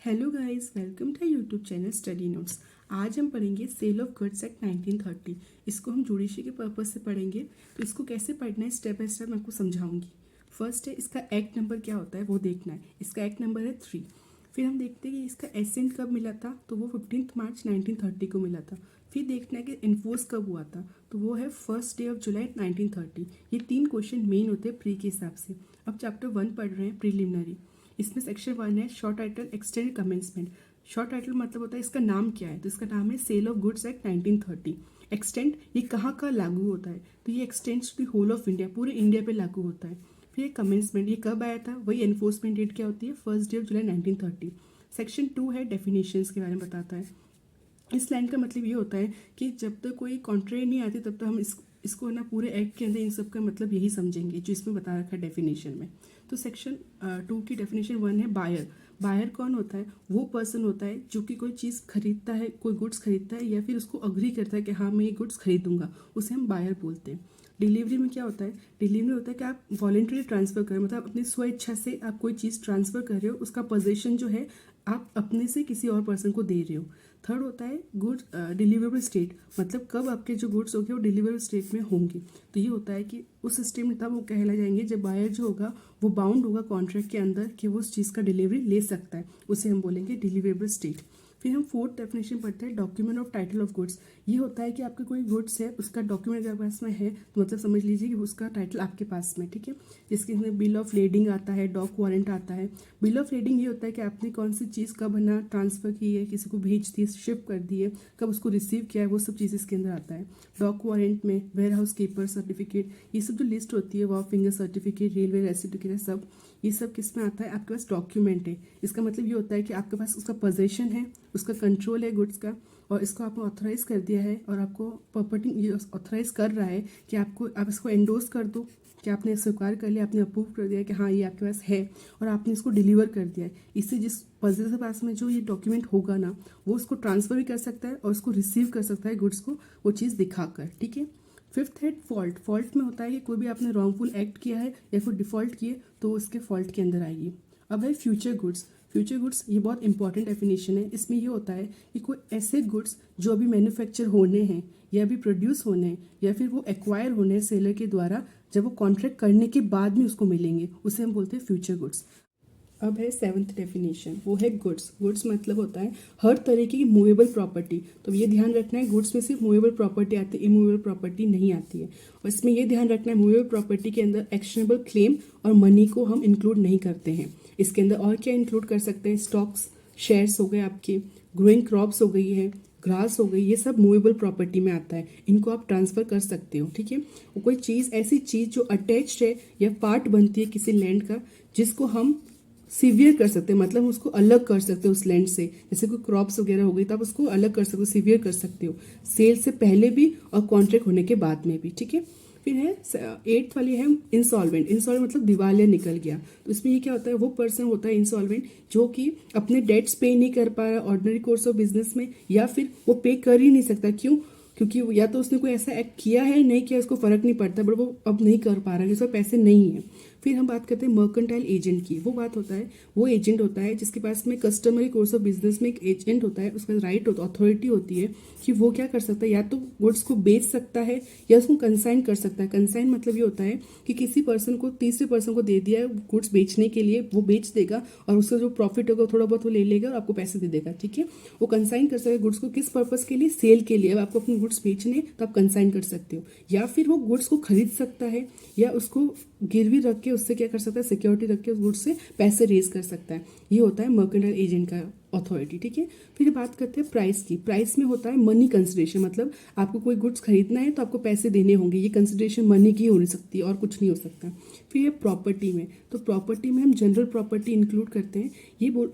Hello guys, welcome to YouTube channel study notes. आज हम पढ़ेंगे सेल ऑफ गुड्स एक्ट 1930। इसको हम जुडिशरी के पर्पज से पढ़ेंगे। तो इसको कैसे पढ़ना है स्टेप बाय स्टेप मैं आपको समझाऊंगी। फर्स्ट है इसका एक्ट नंबर क्या होता है वो देखना है। इसका एक्ट नंबर है 3। फिर हम देखते हैं कि इसका एसेंट कब मिला था, तो वो 15 मार्च 1930 को मिला था। फिर देखना है कि इन्फोर्स कब हुआ था, तो वो है फर्स्ट डे ऑफ जुलाई 1930। ये 3 क्वेश्चन मेन होते हैं प्री के हिसाब से। अब चैप्टर 1 पढ़ रहे हैं, प्रीलिमिनरी। इसमें सेक्शन 1 है short title extend commencement. Short title मतलब होता है इसका नाम क्या है, तो इसका नाम है sale of goods act 1930। Extend ये कहाँ का लागू होता है, तो ये extends to whole of India, पूरे इंडिया पे लागू होता है। फिर ये कमेंसमेंट ये कब आया था, वही एनफोर्समेंट डेट क्या होती है, first day of July 1930। Section 2 है डेफिनेशंस के बारे में बताता है। इस लाइन का मतलब ये होता है कि जब तक कोई कॉन्ट्रेक्ट नहीं आती तब तक हम इसको ना पूरे एक्ट के अंदर इन सब का मतलब यही समझेंगे जो इसमें बता रखा है डेफिनेशन में। तो सेक्शन 2 की डेफिनेशन 1 है बायर। बायर कौन होता है, वो पर्सन होता है जो कि कोई चीज़ खरीदता है, कोई गुड्स खरीदता है या फिर उसको अग्री करता है कि हाँ मैं ये गुड्स खरीदूंगा, उसे हम बायर बोलते हैं। डिलीवरी में क्या होता है, डिलीवरी होता है कि आप वॉलेंटरी ट्रांसफ़र करें, मतलब अपनी स्व इच्छा से आप कोई चीज़ ट्रांसफ़र कर रहे हो, उसका पोजेशन जो है आप अपने से किसी और पर्सन को दे रहे हो। थर्ड होता है गुड्स डिलीवरेबल स्टेट, मतलब कब आपके जो गुड्स होंगे वो डिलीवरेबल स्टेट में होंगे। तो ये होता है कि उस स्टेट में तब वो कहला जाएंगे जब बायर जो होगा वो बाउंड होगा कॉन्ट्रैक्ट के अंदर कि वो उस चीज़ का डिलीवरी ले सकता है, उसे हम बोलेंगे डिलीवरेबल स्टेट। फिर हम फोर्थ डेफिनेशन पढ़ते हैं document of title of goods. ये होता है कि आपके कोई गुड्स है, उसका डॉक्यूमेंट अगर पास में है तो मतलब समझ लीजिए कि उसका टाइटल आपके पास में, ठीक है। जिसके अंदर बिल ऑफ लेडिंग आता है, डॉक वारंट आता है। बिल ऑफ लेडिंग ये होता है कि आपने कौन सी चीज़ कब है ट्रांसफ़र की है, किसी को भेज दी, शिप कर दी है, कब उसको रिसीव किया है, वो सब चीज़ इसके अंदर आता है। डॉक वारंट में वेयर हाउस कीपर सर्टिफिकेट, ये सब जो लिस्ट होती है, Waugh finger certificate, railway receipt वगैरह सब, ये सब किस में आता है, आपके पास डॉक्यूमेंट है। इसका मतलब ये होता है कि आपके पास उसका पोजेशन है, उसका कंट्रोल है गुड्स का, और इसको आपने ऑथराइज कर दिया है और आपको प्रॉपर्टी ये ऑथराइज कर रहा है कि आप इसको एंडोर्स कर दो, कि आपने स्वीकार कर लिया, आपने अप्रूव कर दिया कि हाँ ये आपके पास है और आपने इसको डिलीवर कर दिया है। इससे जिस पर्सन के पास में जो ये डॉक्यूमेंट होगा ना, वो उसको ट्रांसफ़र भी कर सकता है और उसको रिसीव कर सकता है गुड्स को, वो चीज़ दिखाकर, ठीक है। फिफ्थ है फॉल्ट। फॉल्ट में होता है कि कोई भी आपने रॉन्गफुल एक्ट किया है या फिर डिफ़ॉल्ट किए तो उसके फॉल्ट के अंदर आएगी। अब है फ्यूचर गुड्स। फ्यूचर गुड्स ये बहुत इंपॉर्टेंट डेफिनेशन है। इसमें ये होता है कि कोई ऐसे गुड्स जो अभी मैन्युफैक्चर होने हैं या अभी प्रोड्यूस होने हैं या फिर वो एक्वायर होने हैं सेलर के द्वारा, जब वो कॉन्ट्रैक्ट करने के बाद में उसको मिलेंगे, उसे हम बोलते हैं फ्यूचर गुड्स। अब है सेवन्थ डेफिनेशन, वो है गुड्स। गुड्स मतलब होता है हर तरीके की मूवेबल प्रॉपर्टी। तो ये ध्यान रखना है, गुड्स में सिर्फ मूवेबल प्रॉपर्टी आती है, इमूवेबल प्रॉपर्टी नहीं आती है। और इसमें ये ध्यान रखना है मूवेबल प्रॉपर्टी के अंदर एक्शनेबल क्लेम और मनी को हम इंक्लूड नहीं करते हैं। इसके अंदर और क्या इंक्लूड कर सकते हैं, स्टॉक्स, शेयर्स हो गए आपके, ग्रोइंग क्रॉप्स हो गई है, ग्रास हो गई, ये सब मूवेबल प्रॉपर्टी में आता है। इनको आप ट्रांसफ़र कर सकते हो, ठीक है। वो कोई चीज़, ऐसी चीज़ जो अटैच्ड है या पार्ट बनती है किसी लैंड का, जिसको हम सीवियर कर सकते हैं, मतलब उसको अलग कर सकते हो उस लैंड से। जैसे कोई क्रॉप्स वगैरह हो गई तो आप उसको अलग कर सकते हो, सीवियर कर सकते हो, सेल से पहले भी और कॉन्ट्रैक्ट होने के बाद में भी, ठीक है। फिर है 8th वाली है इंसॉल्वेंट। इंसॉल्वेंट मतलब दिवालिया निकल गया। तो इसमें ये क्या होता है, वो पर्सन होता है इंसॉल्वेंट जो कि अपने डेट्स पे नहीं कर पा रहा ऑर्डिनरी कोर्स ऑफ बिजनेस में, या फिर वो पे कर ही नहीं सकता। क्यों? क्योंकि या तो उसने कोई ऐसा एक्ट किया है, नहीं किया, उसको फर्क नहीं पड़ता, बट वो अब नहीं कर पा रहा है, उसके पैसे नहीं है। फिर हम बात करते हैं मर्केंटाइल एजेंट की। वो बात होता है, वो एजेंट होता है जिसके पास में कस्टमरी कोर्स ऑफ बिजनेस में एक एजेंट होता है, उसका राइट होता है, अथॉरिटी होती है कि वो क्या कर सकता है, या तो गुड्स को बेच सकता है या उसको कंसाइन कर सकता है। कंसाइन मतलब ये होता है कि किसी पर्सन को, तीसरे पर्सन को दे दिया है गुड्स बेचने के लिए, वो बेच देगा और उसका जो प्रॉफिट होगा थोड़ा बहुत वो ले लेगा और आपको पैसे दे देगा, ठीक है। वो कंसाइन कर सकता है गुड्स को, किस पर्पज के लिए, सेल के लिए। अब आपको अपने गुड्स बेचने तो आप कंसाइन कर सकते हो, या फिर वो गुड्स को खरीद सकता है या उसको गिरवी रख के उससे क्या कर सकता है, सिक्योरिटी रख के उस गुड्स से पैसे रेज कर सकता है। ये होता है मर्केंटाइल एजेंट का अथॉरिटी, ठीक है। फिर बात करते हैं प्राइस की। प्राइस में होता है मनी कंसिडरेशन, मतलब आपको कोई गुड्स खरीदना है तो आपको पैसे देने होंगे, ये कंसिडरेशन मनी की हो सकती है और कुछ नहीं हो सकता। फिर ये प्रॉपर्टी में, तो प्रॉपर्टी में हम जनरल प्रॉपर्टी इंक्लूड करते हैं।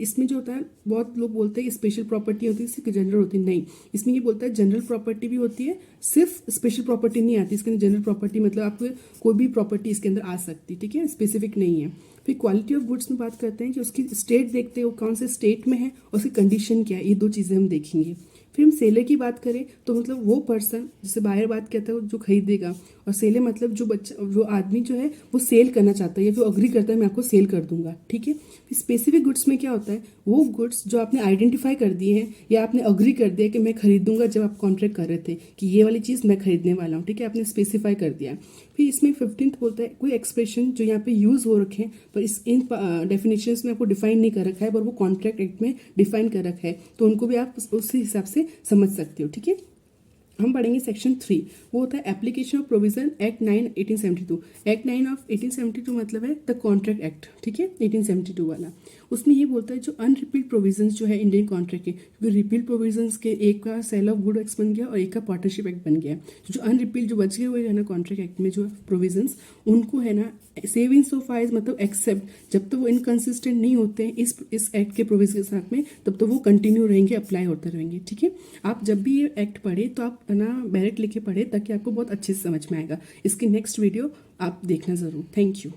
इसमें जो होता है, बहुत लोग बोलते हैं कि स्पेशल प्रॉपर्टी होती है, सिर्फ जनरल होती है, नहीं। इसमें ये बोलता है जनरल प्रॉपर्टी भी होती है, सिर्फ स्पेशल प्रॉपर्टी नहीं आती इसके अंदर। जनरल प्रॉपर्टी मतलब आपको कोई भी प्रॉपर्टी इसके अंदर आ सकती है, ठीक है, स्पेसिफिक नहीं है। फिर क्वालिटी ऑफ गुड्स में बात करते हैं कि उसकी स्टेट देखते हो कौन से स्टेट में है और उसकी कंडीशन क्या है, ये दो चीज़ें हम देखेंगे। फिर हम सेलर की बात करें तो मतलब वो पर्सन, जैसे बायर बात कहता है जो खरीदेगा, और सेलर मतलब जो आदमी जो है वो सेल करना चाहता है या जो अग्री करता है मैं आपको सेल कर दूंगा, ठीक है। फिर स्पेसिफिक गुड्स में क्या होता है, वो गुड्स जो आपने आइडेंटिफाई कर दिए हैं या आपने अग्री कर दिया कि मैं खरीदूंगा, जब आप कॉन्ट्रैक्ट कर रहे थे कि ये वाली चीज़ मैं खरीदने वाला हूँ, ठीक है, आपने स्पेसिफाई कर दिया। फिर इसमें 15th बोलता है कोई एक्सप्रेशन जो यहाँ पे यूज़ हो रखे हैं पर इन डेफिनेशंस में आपको डिफाइन नहीं कर रखा है, पर वो कॉन्ट्रैक्ट एक्ट में डिफाइन कर रखा है, तो उनको भी आप उसी हिसाब से समझ सकते हो, ठीक है। हम पढ़ेंगे सेक्शन 3, वो होता है application of provision act 9 1872। Act 9 of 1872 मतलब है द कॉन्ट्रैक्ट एक्ट, ठीक है, 1872 वाला। उसमें ये बोलता है जो अनरिपील्ड प्रोविजंस जो है इंडियन कॉन्ट्रैक्ट के, क्योंकि रिपील्ड प्रोविजंस के एक का सेल ऑफ गुड एक्ट बन गया और एक का पार्टनरशिप एक्ट बन गया। जो अनरिपील्ड जो बचे हुए है ना कॉन्ट्रैक्ट एक्ट में जो प्रोविजंस, उनको है ना सेव इन सो फार मतलब एक्सेप्ट, जब तक वो इनकन्सिस्टेंट नहीं होते हैं इस एक्ट के प्रोविजन के साथ में, तब तो वो कंटिन्यू रहेंगे, अप्लाई होते रहेंगे, ठीक है। आप जब भी ये एक्ट पढ़े तो आप ना डायरेक्ट लिखे पढ़े, ताकि आपको बहुत अच्छे से समझ में आएगा। इसकी नेक्स्ट वीडियो आप देखना ज़रूर। Thank you.